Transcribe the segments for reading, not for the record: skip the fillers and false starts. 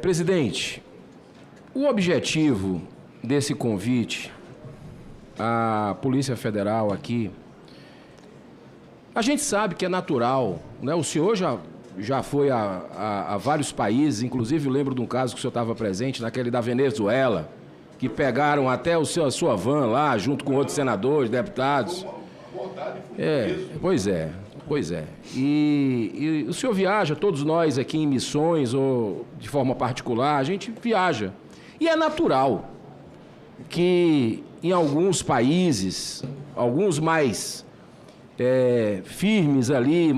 Presidente, o objetivo desse convite à Polícia Federal aqui, a gente sabe que é natural, né? O senhor já foi a vários países, inclusive eu lembro de um caso que o senhor estava presente, naquele da Venezuela, que pegaram até a sua van lá, junto com outros senadores, deputados. Pois é. E o senhor viaja, todos nós aqui em missões ou de forma particular, a gente viaja. E é natural que em alguns países, alguns mais firmes ali,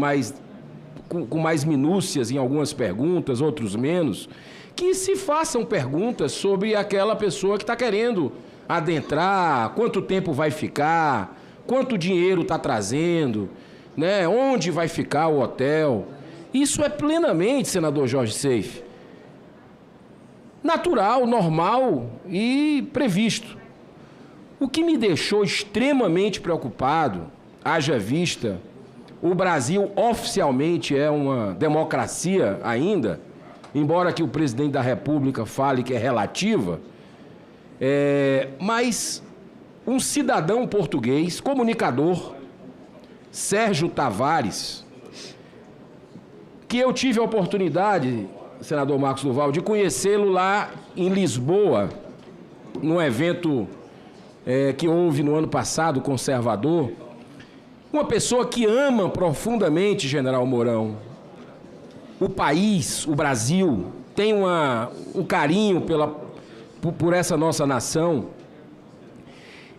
com mais minúcias em algumas perguntas, outros menos, que se façam perguntas sobre aquela pessoa que está querendo adentrar, quanto tempo vai ficar, quanto dinheiro está trazendo, né? Onde vai ficar o hotel. Isso é plenamente, senador Jorge Seife, natural, normal e previsto. O que me deixou extremamente preocupado, haja vista, o Brasil oficialmente é uma democracia ainda, embora que o presidente da República fale que é relativa, mas um cidadão português, comunicador, Sérgio Tavares, que eu tive a oportunidade, senador Marcos Duval, de conhecê-lo lá em Lisboa, num evento que houve no ano passado, conservador, uma pessoa que ama profundamente, general Mourão, o país, o Brasil, tem um carinho por essa nossa nação.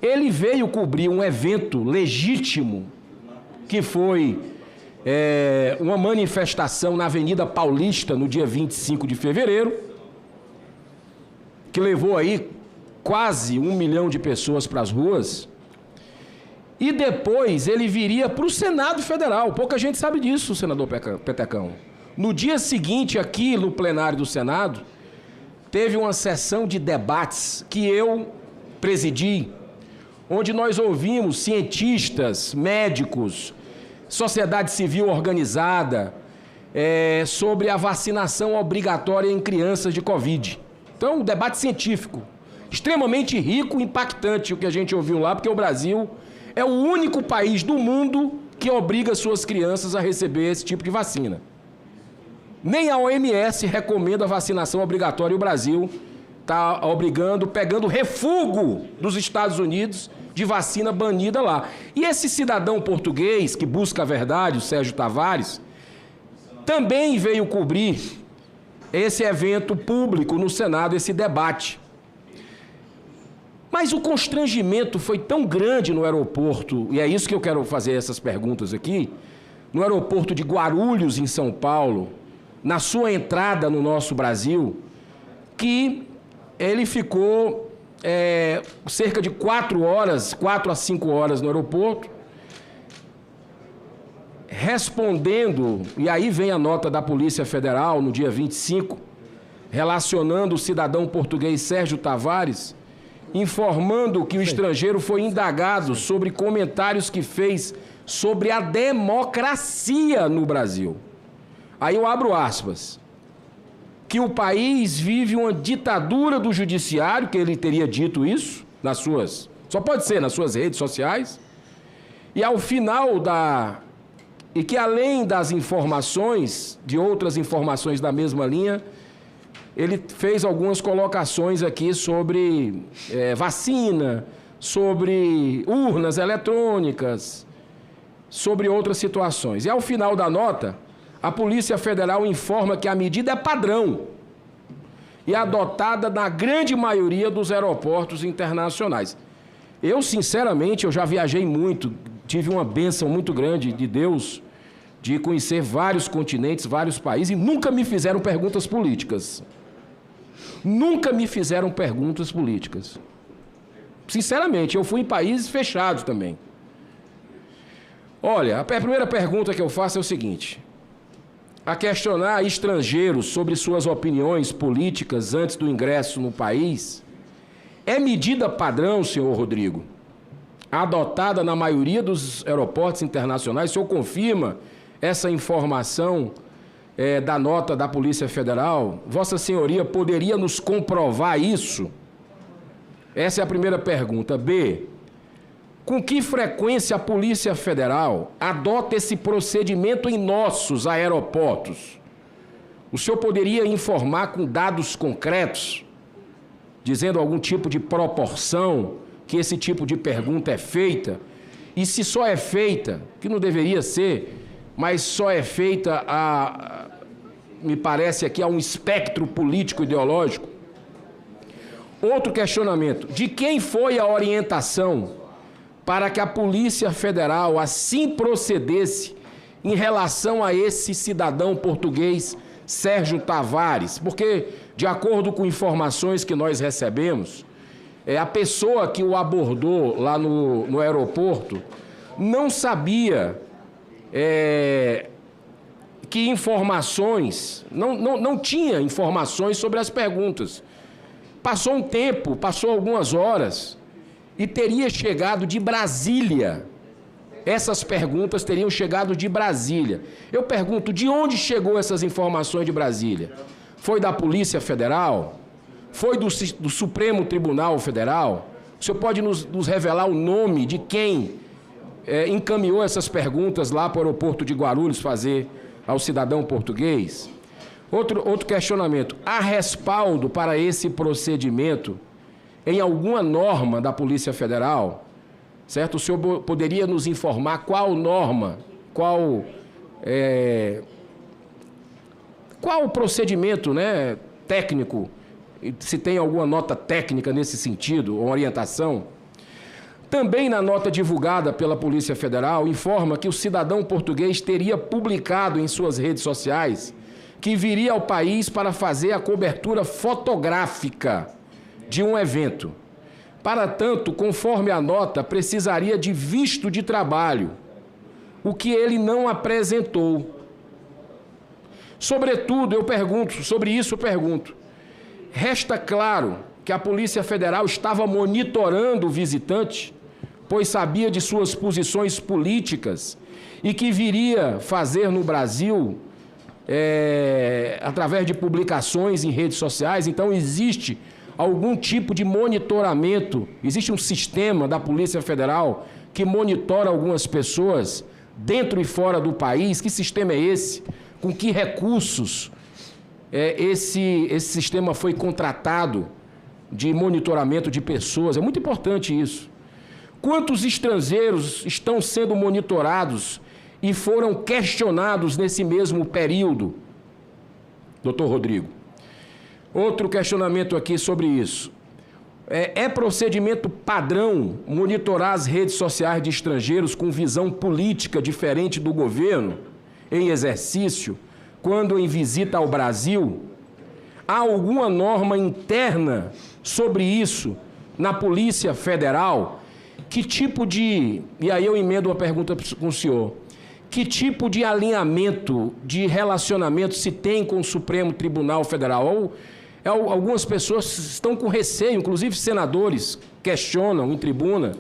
Ele veio cobrir um evento legítimo, que foi uma manifestação na Avenida Paulista, no dia 25 de fevereiro, que levou aí quase 1 milhão de pessoas para as ruas. E depois ele viria para o Senado Federal. Pouca gente sabe disso, senador Petecão. No dia seguinte, aqui no plenário do Senado, teve uma sessão de debates que eu presidi, onde nós ouvimos cientistas, médicos, sociedade civil organizada, sobre a vacinação obrigatória em crianças de Covid. Então, um debate científico, extremamente rico e impactante o que a gente ouviu lá, porque o Brasil é o único país do mundo que obriga suas crianças a receber esse tipo de vacina. Nem a OMS recomenda a vacinação obrigatória e o Brasil está pegando refúgio dos Estados Unidos de vacina banida lá. E esse cidadão português que busca a verdade, o Sérgio Tavares, também veio cobrir esse evento público no Senado, esse debate. Mas o constrangimento foi tão grande no aeroporto, e é isso que eu quero fazer essas perguntas aqui, no aeroporto de Guarulhos, em São Paulo, na sua entrada no nosso Brasil, que ele ficou cerca de 4 a 5 horas no aeroporto, respondendo, e aí vem a nota da Polícia Federal, no dia 25, relacionando o cidadão português Sérgio Tavares, informando que o estrangeiro foi indagado sobre comentários que fez sobre a democracia no Brasil. Aí eu abro aspas, que o país vive uma ditadura do judiciário, que ele teria dito isso, só pode ser nas suas redes sociais, e ao final e que além das informações, de outras informações da mesma linha, ele fez algumas colocações aqui sobre vacina, sobre urnas eletrônicas, sobre outras situações. E ao final da nota, a Polícia Federal informa que a medida é padrão e adotada na grande maioria dos aeroportos internacionais. Eu, sinceramente, eu já viajei muito, tive uma bênção muito grande de Deus de conhecer vários continentes, vários países, e nunca me fizeram perguntas políticas. Nunca me fizeram perguntas políticas. Sinceramente, eu fui em países fechados também. Olha, a primeira pergunta que eu faço é o seguinte: a questionar estrangeiros sobre suas opiniões políticas antes do ingresso no país, é medida padrão, senhor Rodrigo, adotada na maioria dos aeroportos internacionais? O senhor confirma essa informação da nota da Polícia Federal, Vossa Senhoria poderia nos comprovar isso? Essa é a primeira pergunta. B, com que frequência a Polícia Federal adota esse procedimento em nossos aeroportos? O senhor poderia informar com dados concretos, dizendo algum tipo de proporção que esse tipo de pergunta é feita? E se só é feita, que não deveria ser, mas só é feita me parece aqui, a um espectro político-ideológico? Outro questionamento: de quem foi a orientação para que a Polícia Federal assim procedesse em relação a esse cidadão português, Sérgio Tavares? Porque, de acordo com informações que nós recebemos, a pessoa que o abordou lá no aeroporto não sabia que informações, não tinha informações sobre as perguntas. Passou um tempo, passou algumas horas, e teria chegado de Brasília. Essas perguntas teriam chegado de Brasília. Eu pergunto, de onde chegou essas informações de Brasília? Foi da Polícia Federal? Foi do Supremo Tribunal Federal? O senhor pode nos revelar o nome de quem encaminhou essas perguntas lá para o aeroporto de Guarulhos fazer ao cidadão português? Outro questionamento: há respaldo para esse procedimento em alguma norma da Polícia Federal? Certo? O senhor poderia nos informar qual norma, qual o procedimento, né, técnico, se tem alguma nota técnica nesse sentido, ou orientação? Também na nota divulgada pela Polícia Federal, informa que o cidadão português teria publicado em suas redes sociais que viria ao país para fazer a cobertura fotográfica de um evento. Para tanto, conforme a nota, precisaria de visto de trabalho, o que ele não apresentou. Sobretudo, eu pergunto, resta claro que a Polícia Federal estava monitorando o visitante, pois sabia de suas posições políticas e que viria fazer no Brasil através de publicações em redes sociais. Então, existe algum tipo de monitoramento, existe um sistema da Polícia Federal que monitora algumas pessoas dentro e fora do país. Que sistema é esse? Com que recursos esse sistema foi contratado de monitoramento de pessoas? É muito importante isso. Quantos estrangeiros estão sendo monitorados e foram questionados nesse mesmo período, doutor Rodrigo? Outro questionamento aqui sobre isso. É procedimento padrão monitorar as redes sociais de estrangeiros com visão política diferente do governo em exercício, quando em visita ao Brasil? Há alguma norma interna sobre isso na Polícia Federal? Que tipo de... E aí eu emendo uma pergunta com o senhor. Que tipo de alinhamento, de relacionamento se tem com o Supremo Tribunal Federal? Algumas pessoas estão com receio, inclusive senadores questionam em tribuna,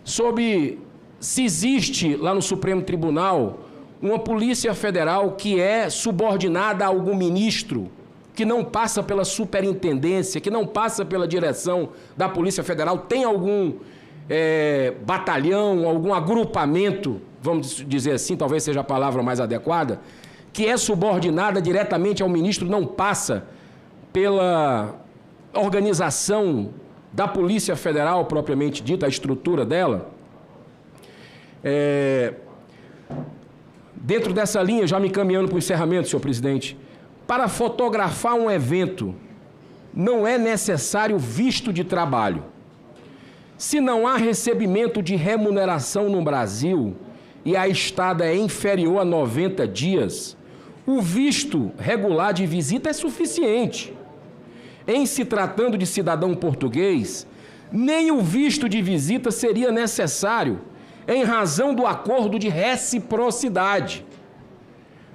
sobre se existe lá no Supremo Tribunal uma Polícia Federal que é subordinada a algum ministro, que não passa pela superintendência, que não passa pela direção da Polícia Federal. Tem algum batalhão, algum agrupamento, vamos dizer assim, talvez seja a palavra mais adequada, que é subordinada diretamente ao ministro, não passa pela organização da Polícia Federal propriamente dita, a estrutura dela? Dentro dessa linha, já me encaminhando para o encerramento, senhor presidente, para fotografar um evento, não é necessário visto de trabalho. Se não há recebimento de remuneração no Brasil e a estada é inferior a 90 dias, o visto regular de visita é suficiente. Em se tratando de cidadão português, nem o visto de visita seria necessário, em razão do acordo de reciprocidade.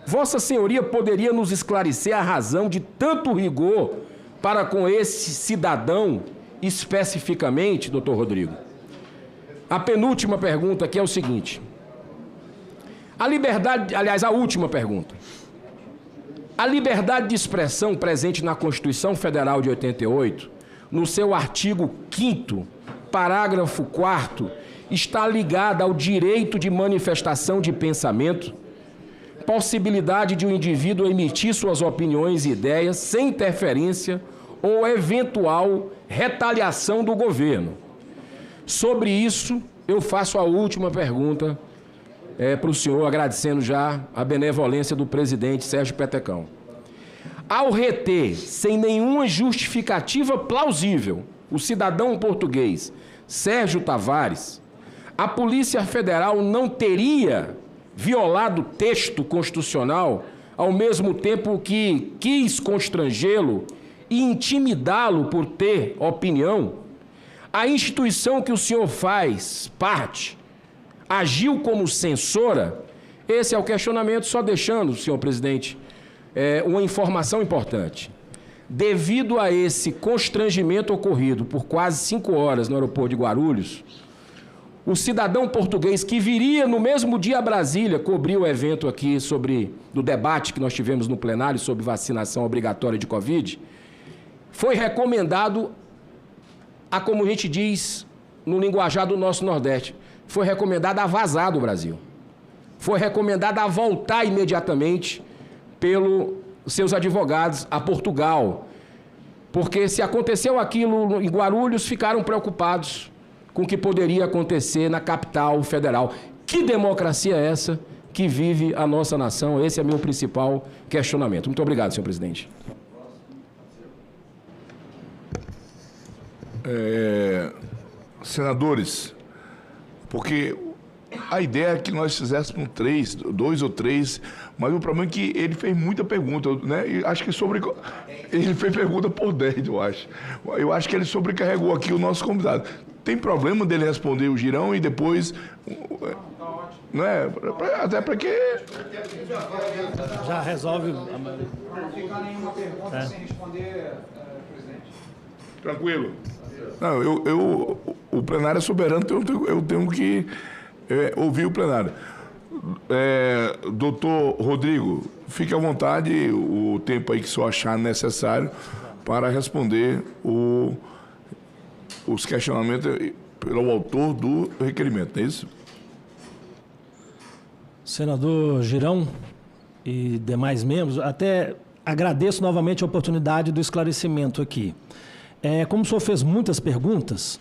Vossa Senhoria poderia nos esclarecer a razão de tanto rigor para com esse cidadão especificamente, doutor Rodrigo? A penúltima pergunta aqui é o seguinte. A liberdade, aliás, a última pergunta. A liberdade de expressão presente na Constituição Federal de 88, no seu artigo 5º, parágrafo 4º, está ligada ao direito de manifestação de pensamento, possibilidade de um indivíduo emitir suas opiniões e ideias sem interferência ou eventual retaliação do governo. Sobre isso, eu faço a última pergunta para o senhor, agradecendo já a benevolência do presidente Sérgio Petecão. Ao reter, sem nenhuma justificativa plausível, o cidadão português Sérgio Tavares, a Polícia Federal não teria violado o texto constitucional, ao mesmo tempo que quis constrangê-lo e intimidá-lo por ter opinião? A instituição que o senhor faz parte agiu como censora? Esse é o questionamento, só deixando, senhor presidente, uma informação importante. Devido a esse constrangimento ocorrido por quase 5 horas no aeroporto de Guarulhos, o cidadão português que viria no mesmo dia a Brasília cobrir o evento aqui do debate que nós tivemos no plenário sobre vacinação obrigatória de Covid, foi recomendado como a gente diz no linguajar do nosso Nordeste, foi recomendado a vazar do Brasil. Foi recomendado a voltar imediatamente pelos seus advogados a Portugal. Porque se aconteceu aquilo em Guarulhos, ficaram preocupados com o que poderia acontecer na capital federal. Que democracia é essa que vive a nossa nação? Esse é meu principal questionamento. Muito obrigado, senhor presidente. Senadores, porque a ideia é que nós fizéssemos 2 ou 3, mas o problema é que ele fez muita pergunta, né? E acho que ele fez pergunta por 10, eu acho. Eu acho que ele sobrecarregou aqui o nosso convidado. Tem problema dele responder o girão e depois... Não é? Até para que... Já resolve... Não ficar nenhuma pergunta sem responder, presidente. Tranquilo. Não, o plenário é soberano, então eu tenho que ouvir o plenário. Doutor Rodrigo, fique à vontade, o tempo aí que o senhor achar necessário para responder os questionamentos pelo autor do requerimento, não é isso? Senador Girão e demais membros, até agradeço novamente a oportunidade do esclarecimento aqui. Como o senhor fez muitas perguntas,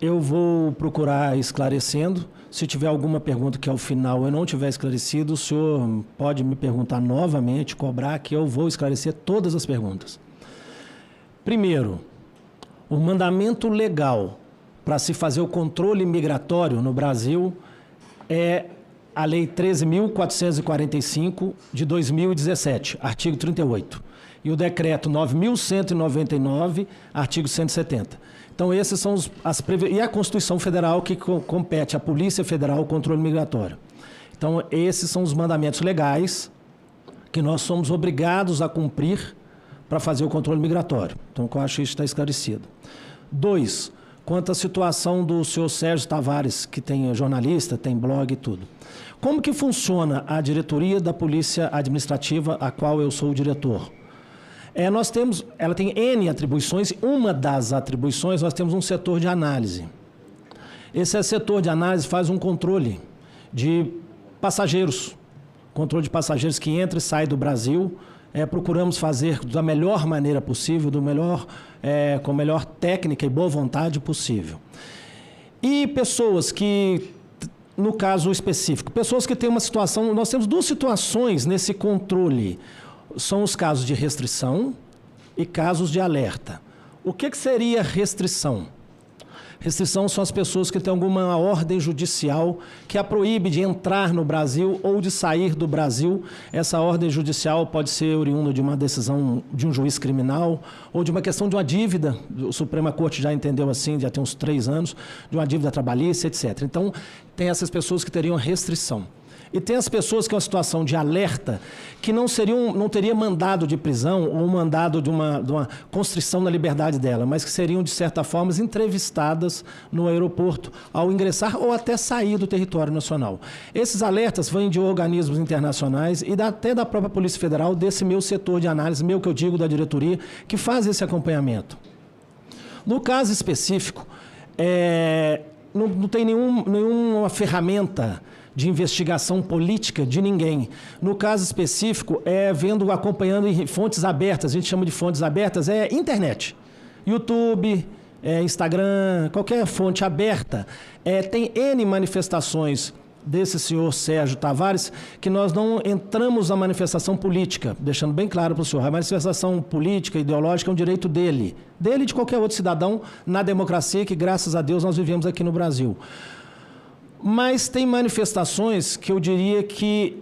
eu vou procurar esclarecendo. Se tiver alguma pergunta que ao final eu não tiver esclarecido, o senhor pode me perguntar novamente, cobrar, que eu vou esclarecer todas as perguntas. Primeiro, o mandamento legal para se fazer o controle migratório no Brasil é a Lei 13.445 de 2017, artigo 38. E o decreto 9.199, artigo 170. Então, esses são e a Constituição Federal que compete à Polícia Federal o controle migratório. Então, esses são os mandamentos legais que nós somos obrigados a cumprir para fazer o controle migratório. Então, eu acho que isso está esclarecido. 2, quanto à situação do senhor Sérgio Tavares, que tem jornalista, tem blog e tudo. Como que funciona a diretoria da Polícia Administrativa, a qual eu sou o diretor? Ela tem N atribuições, uma das atribuições nós temos um setor de análise. Esse setor de análise faz um controle de passageiros, controle de passageiros que entra e sai do Brasil. Procuramos fazer da melhor maneira possível, com a melhor técnica e boa vontade possível. E pessoas que, no caso específico, pessoas que têm uma situação, nós temos 2 situações nesse controle. São os casos de restrição e casos de alerta. O que seria restrição? Restrição são as pessoas que têm alguma ordem judicial que a proíbe de entrar no Brasil ou de sair do Brasil. Essa ordem judicial pode ser oriunda de uma decisão de um juiz criminal ou de uma questão de uma dívida. A Suprema Corte já entendeu assim, já tem uns 3 anos, de uma dívida trabalhista, etc. Então, tem essas pessoas que teriam restrição. E tem as pessoas que é uma situação de alerta, que não teria mandado de prisão ou mandado de uma constrição na liberdade dela, mas que seriam, de certa forma, entrevistadas no aeroporto ao ingressar ou até sair do território nacional. Esses alertas vêm de organismos internacionais e até da própria Polícia Federal, desse meu setor de análise, que eu digo da diretoria, que faz esse acompanhamento. No caso específico, não tem nenhuma ferramenta de investigação política de ninguém. No caso específico, acompanhando em fontes abertas, a gente chama de fontes abertas, internet. YouTube, Instagram, qualquer fonte aberta. Tem N manifestações desse senhor Sérgio Tavares, que nós não entramos na manifestação política, deixando bem claro para o senhor, a manifestação política, ideológica é um direito dele e de qualquer outro cidadão na democracia que, graças a Deus, nós vivemos aqui no Brasil. Mas tem manifestações que eu diria que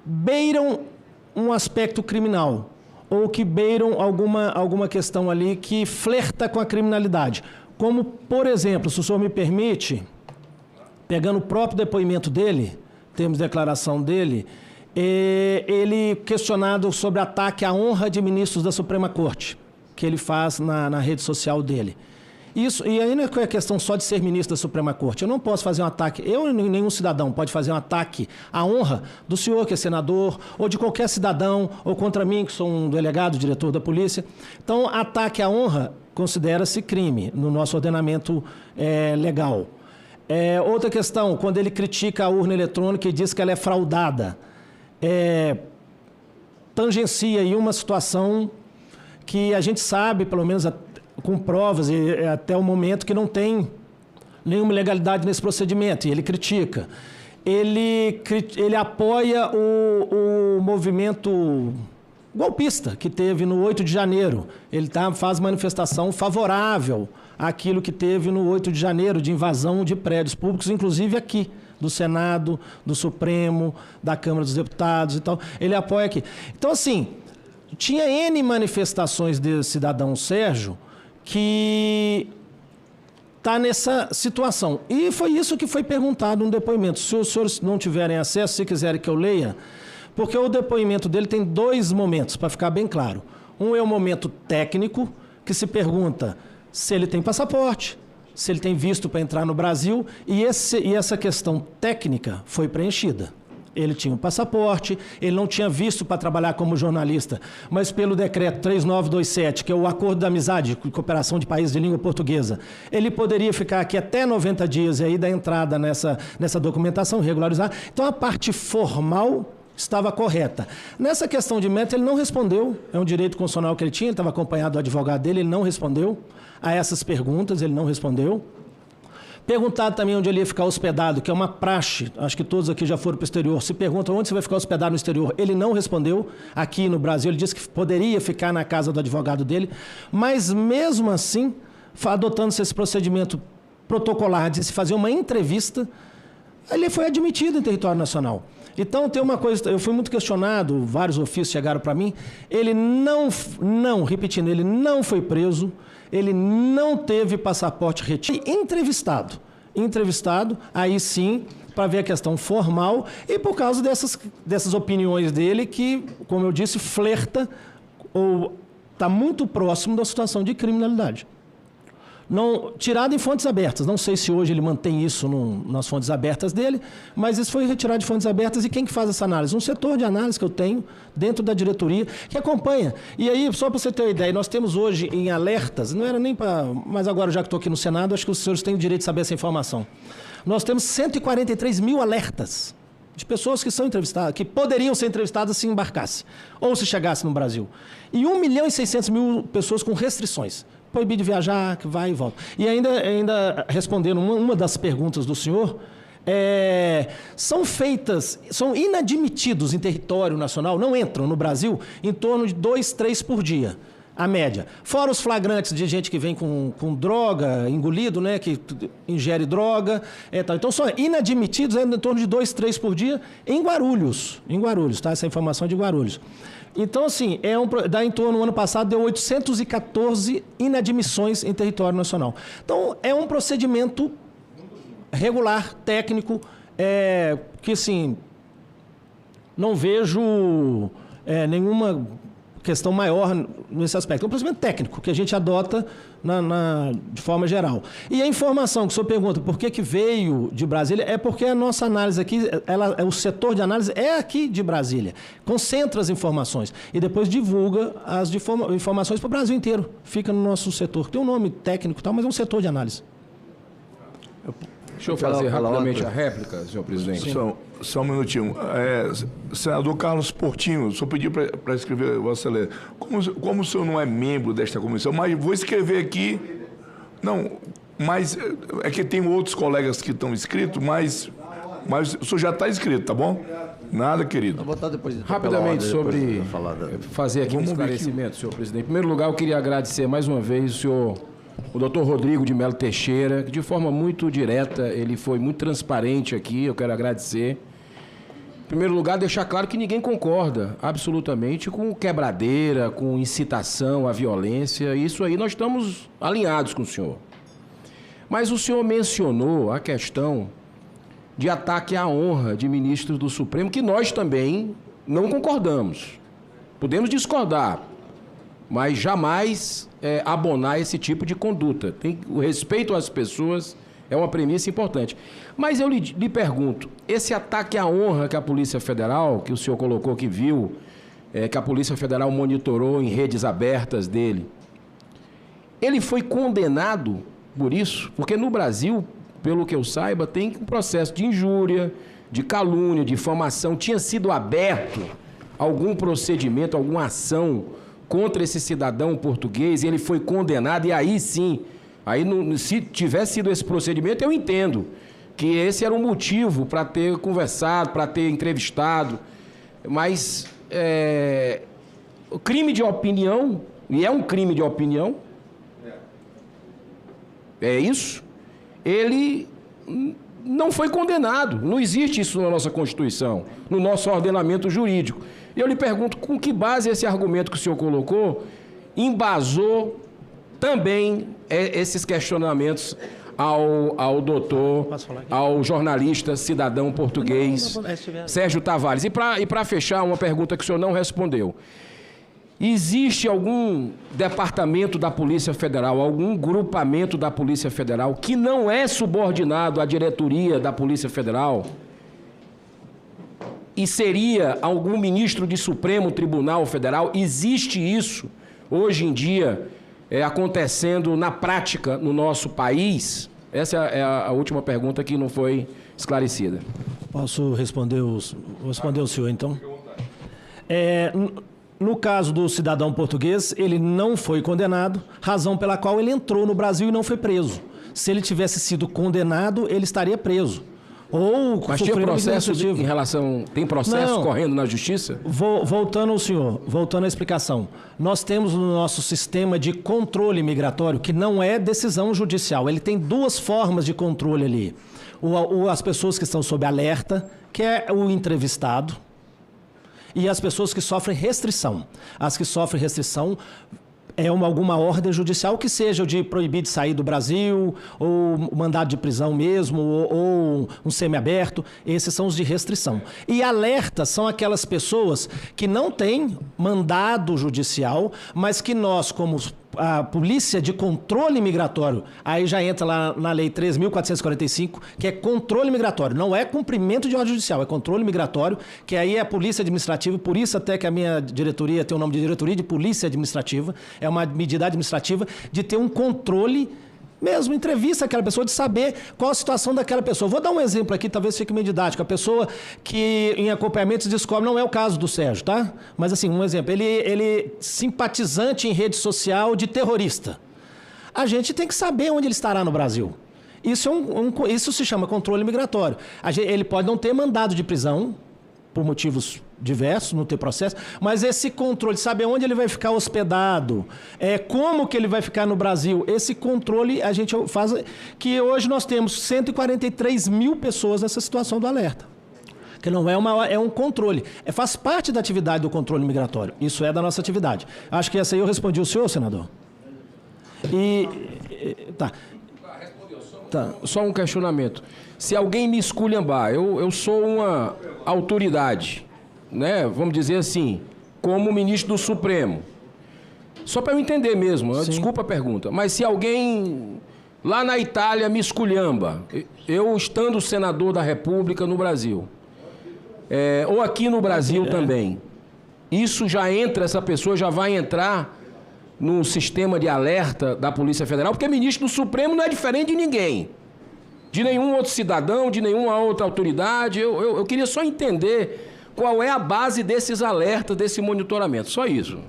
beiram um aspecto criminal, ou que beiram alguma questão ali que flerta com a criminalidade. Como, por exemplo, se o senhor me permite, pegando o próprio depoimento dele, temos declaração dele, ele questionado sobre ataque à honra de ministros da Suprema Corte, que ele faz na rede social dele. Isso, e aí não é questão só de ser ministro da Suprema Corte. Eu não posso fazer um ataque, eu nem nenhum cidadão pode fazer um ataque à honra do senhor, que é senador, ou de qualquer cidadão, ou contra mim, que sou um delegado, diretor da polícia. Então, ataque à honra considera-se crime no nosso ordenamento legal. Outra questão, quando ele critica a urna eletrônica e diz que ela é fraudada, tangencia aí uma situação que a gente sabe, pelo menos com provas, e até o momento que não tem nenhuma ilegalidade nesse procedimento, e ele critica. Ele apoia o movimento golpista que teve no 8 de janeiro. Ele faz manifestação favorável àquilo que teve no 8 de janeiro, de invasão de prédios públicos, inclusive aqui, do Senado, do Supremo, da Câmara dos Deputados e tal. Ele apoia aqui. Então, assim, tinha N manifestações desse cidadão Sérgio que está nessa situação. E foi isso que foi perguntado no depoimento. Se os senhores não tiverem acesso, se quiserem que eu leia, porque o depoimento dele tem 2 momentos, para ficar bem claro. Um é o momento técnico, que se pergunta se ele tem passaporte, se ele tem visto para entrar no Brasil, e essa questão técnica foi preenchida. Ele tinha um passaporte, ele não tinha visto para trabalhar como jornalista, mas pelo decreto 3927, que é o Acordo da Amizade e Cooperação de Países de Língua Portuguesa, ele poderia ficar aqui até 90 dias e aí dar entrada nessa documentação, regularizar. Então, a parte formal estava correta. Nessa questão de meta, ele não respondeu, é um direito constitucional que ele tinha, ele estava acompanhado do advogado dele, ele não respondeu a essas perguntas, ele não respondeu. Perguntado também onde ele ia ficar hospedado, que é uma praxe, acho que todos aqui já foram para o exterior, se perguntam onde você vai ficar hospedado no exterior. Ele não respondeu aqui no Brasil, ele disse que poderia ficar na casa do advogado dele, mas mesmo assim, adotando-se esse procedimento protocolar de se fazer uma entrevista, ele foi admitido em território nacional. Então, tem uma coisa, eu fui muito questionado, vários ofícios chegaram para mim, ele repetindo, ele não foi preso, ele não teve passaporte retido. Entrevistado, aí sim, para ver a questão formal e por causa dessas opiniões dele que, como eu disse, flerta ou está muito próximo da situação de criminalidade. Tirado em fontes abertas. Não sei se hoje ele mantém isso nas fontes abertas dele, mas isso foi retirado de fontes abertas. E quem que faz essa análise? Um setor de análise que eu tenho dentro da diretoria que acompanha. E aí, só para você ter uma ideia, nós temos hoje em alertas, não era nem para... Mas agora, já que estou aqui no Senado, acho que os senhores têm o direito de saber essa informação. Nós temos 143 mil alertas de pessoas que são entrevistadas, que poderiam ser entrevistadas se embarcasse, ou se chegasse no Brasil. E 1.600.000 pessoas com restrições. Proibido de viajar, que vai e volta. E ainda respondendo uma das perguntas do senhor, são inadmitidos em território nacional, não entram no Brasil, em torno de 2, 3 por dia, a média. Fora os flagrantes de gente que vem com droga, engolido, né, que ingere droga. Então, são inadmitidos em torno de 2, 3 por dia em Guarulhos, tá? Essa informação é de Guarulhos. Então, assim, dá em torno, no ano passado, deu 814 inadmissões em território nacional. Então, é um procedimento regular, técnico, que, assim, não vejo nenhuma questão maior nesse aspecto. É um procedimento técnico que a gente adota de forma geral. E a informação que o senhor pergunta por que veio de Brasília é porque a nossa análise aqui, o setor de análise é aqui de Brasília. Concentra as informações e depois divulga as informações para o Brasil inteiro. Fica no nosso setor. Tem um nome técnico e tal, mas é um setor de análise. Deixa eu fazer rapidamente a réplica, senhor presidente. Só um minutinho. Senador Carlos Portinho, o senhor pediu para escrever, Vossa Excelência. Como o senhor não é membro desta comissão, mas vou escrever aqui. Não, mas é que tem outros colegas que estão inscritos, mas o senhor já está inscrito, tá bom? Nada, querido. Vou botar depois. Rapidamente sobre fazer aqui um esclarecimento, senhor presidente. Em primeiro lugar, eu queria agradecer mais uma vez o doutor Rodrigo de Melo Teixeira, que de forma muito direta, ele foi muito transparente aqui, eu quero agradecer. Em primeiro lugar, deixar claro que ninguém concorda absolutamente com quebradeira, com incitação à violência, isso aí nós estamos alinhados com o senhor. Mas o senhor mencionou a questão de ataque à honra de ministros do Supremo, que nós também não concordamos. Podemos discordar, mas jamais abonar esse tipo de conduta. O respeito às pessoas é uma premissa importante. Mas eu lhe pergunto, esse ataque à honra que a Polícia Federal, que o senhor colocou que viu, que a Polícia Federal monitorou em redes abertas dele, ele foi condenado por isso? Porque no Brasil, pelo que eu saiba, tem um processo de injúria, de calúnia, de difamação. Tinha sido aberto algum procedimento, alguma ação contra esse cidadão português, e ele foi condenado, e aí sim, se tivesse sido esse procedimento, eu entendo que esse era um motivo para ter conversado, para ter entrevistado, mas o crime de opinião, e é um crime de opinião, é isso, ele não foi condenado, não existe isso na nossa Constituição, no nosso ordenamento jurídico. E eu lhe pergunto, com que base esse argumento que o senhor colocou embasou também esses questionamentos ao doutor, ao jornalista, cidadão português, Sérgio Tavares? E para fechar, uma pergunta que o senhor não respondeu. Existe algum departamento da Polícia Federal, algum grupamento da Polícia Federal que não é subordinado à diretoria da Polícia Federal e seria algum ministro de Supremo Tribunal Federal? Existe isso hoje em dia acontecendo na prática no nosso país? Essa é a última pergunta que não foi esclarecida. Posso responder vou responder o senhor, então? No caso do cidadão português, ele não foi condenado, razão pela qual ele entrou no Brasil e não foi preso. Se ele tivesse sido condenado, ele estaria preso. Mas tinha processo em relação... Tem processo correndo na justiça? Voltando ao senhor, voltando à explicação. Nós temos no nosso sistema de controle migratório, que não é decisão judicial. Ele tem duas formas de controle ali. As pessoas que estão sob alerta, que é o entrevistado, e as pessoas que sofrem restrição. As que sofrem restrição alguma ordem judicial, que seja de proibir de sair do Brasil, ou mandado de prisão mesmo, ou um semiaberto. Esses são os de restrição. E alerta são aquelas pessoas que não têm mandado judicial, mas que nós, como a Polícia de Controle Migratório, aí já entra lá na Lei 3.445, que é controle migratório, não é cumprimento de ordem judicial, é controle migratório, que aí é a Polícia Administrativa, por isso até que a minha diretoria tem o nome de Diretoria de Polícia Administrativa, é uma medida administrativa de ter um controle, mesmo entrevista aquela pessoa, de saber qual a situação daquela pessoa. Vou dar um exemplo aqui, talvez fique meio didático. A pessoa que em acompanhamento descobre, não é o caso do Sérgio, tá? Mas assim, um exemplo, ele simpatizante em rede social de terrorista. A gente tem que saber onde ele estará no Brasil. Isso, isso se chama controle migratório. Ele pode não ter mandado de prisão, por motivos diversos, não ter processo, mas esse controle, saber onde ele vai ficar hospedado, como que ele vai ficar no Brasil, esse controle a gente faz, que hoje nós temos 143 mil pessoas nessa situação do alerta. Que não é um controle, faz parte da atividade do controle migratório, isso é da nossa atividade. Acho que essa aí eu respondi o senhor, senador. Tá. Tá. Só um questionamento. Se alguém me esculhambar, eu sou uma autoridade, né? Vamos dizer assim, como ministro do Supremo. Só para eu entender mesmo, desculpa a pergunta, mas se alguém lá na Itália me esculhamba, eu estando senador da República no Brasil, ou aqui no Brasil também, isso já entra, essa pessoa já vai entrar no sistema de alerta da Polícia Federal, porque ministro do Supremo não é diferente de ninguém, de nenhum outro cidadão, de nenhuma outra autoridade. Eu queria só entender qual é a base desses alertas, desse monitoramento, só isso.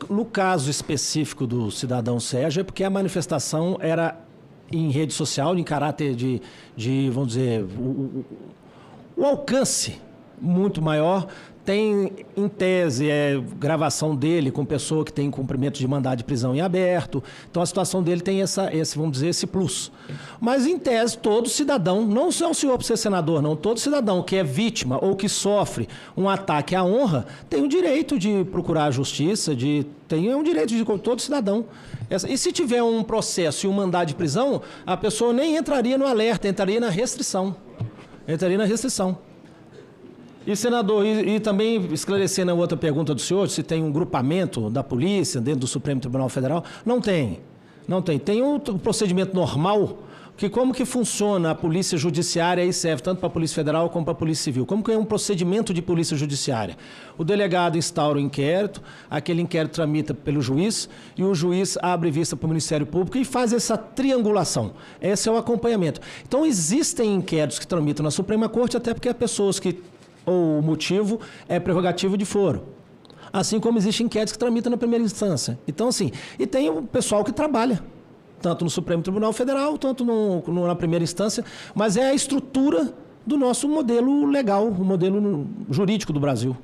No caso específico do cidadão Sérgio, é porque a manifestação era em rede social, em caráter de vamos dizer, o alcance muito maior. Tem, em tese, gravação dele com pessoa que tem cumprimento de mandado de prisão em aberto. Então, a situação dele tem esse plus. Mas, em tese, todo cidadão, não só o senhor por ser senador, não, todo cidadão que é vítima ou que sofre um ataque à honra tem o direito de procurar a justiça, tem um direito de todo cidadão. E se tiver um processo e um mandado de prisão, a pessoa nem entraria no alerta, entraria na restrição. E, senador, e também esclarecendo a outra pergunta do senhor, se tem um grupamento da polícia dentro do Supremo Tribunal Federal, não tem. Tem um procedimento normal, que como que funciona a polícia judiciária, aí serve tanto para a Polícia Federal como para a Polícia Civil. Como que é um procedimento de polícia judiciária? O delegado instaura o inquérito, aquele inquérito tramita pelo juiz, e o juiz abre vista para o Ministério Público e faz essa triangulação. Esse é o acompanhamento. Então, existem inquéritos que tramitam na Suprema Corte, até porque há pessoas que ou o motivo é prerrogativo de foro. Assim como existem inquéritos que tramitam na primeira instância. Então, assim, e tem o pessoal que trabalha, tanto no Supremo Tribunal Federal, tanto na primeira instância, mas é a estrutura do nosso modelo legal, o modelo jurídico do Brasil.